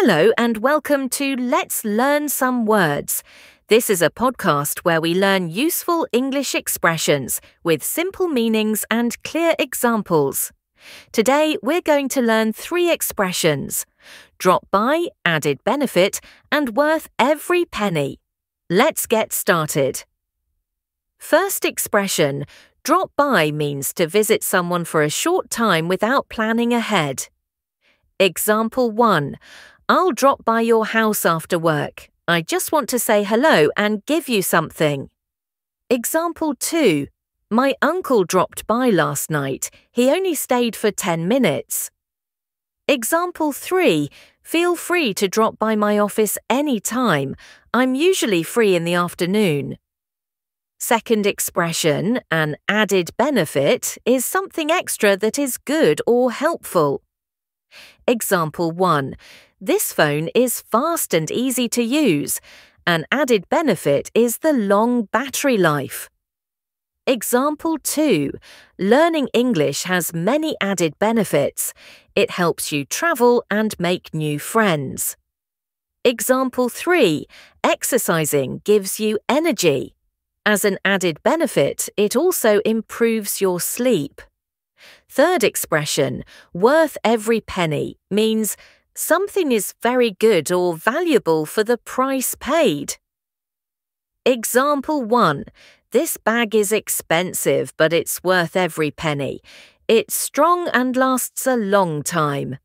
Hello and welcome to Let's Learn Some Words. This is a podcast where we learn useful English expressions with simple meanings and clear examples. Today we're going to learn 3 expressions: drop by, added benefit, and worth every penny. Let's get started. First expression, drop by means to visit someone for a short time without planning ahead. Example 1. I'll drop by your house after work. I just want to say hello and give you something. Example 2. My uncle dropped by last night. He only stayed for 10 minutes. Example 3. Feel free to drop by my office any time. I'm usually free in the afternoon. Second expression, an added benefit, is something extra that is good or helpful. Example 1. This phone is fast and easy to use. An added benefit is the long battery life. Example 2. Learning English has many added benefits. It helps you travel and make new friends. Example 3. Exercising gives you energy. As an added benefit, it also improves your sleep. Third expression, worth every penny, means something is very good or valuable for the price paid. Example 1. This bag is expensive, but it's worth every penny. It's strong and lasts a long time.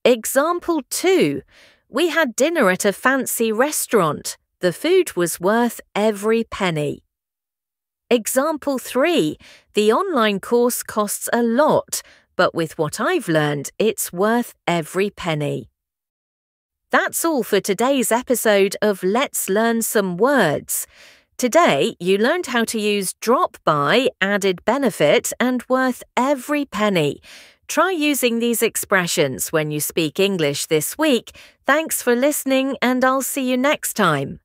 Example 2. We had dinner at a fancy restaurant. The food was worth every penny. Example 3. The online course costs a lot, but with what I've learned, it's worth every penny. That's all for today's episode of Let's Learn Some Words. Today, you learned how to use drop by, added benefit, and worth every penny. Try using these expressions when you speak English this week. Thanks for listening, and I'll see you next time.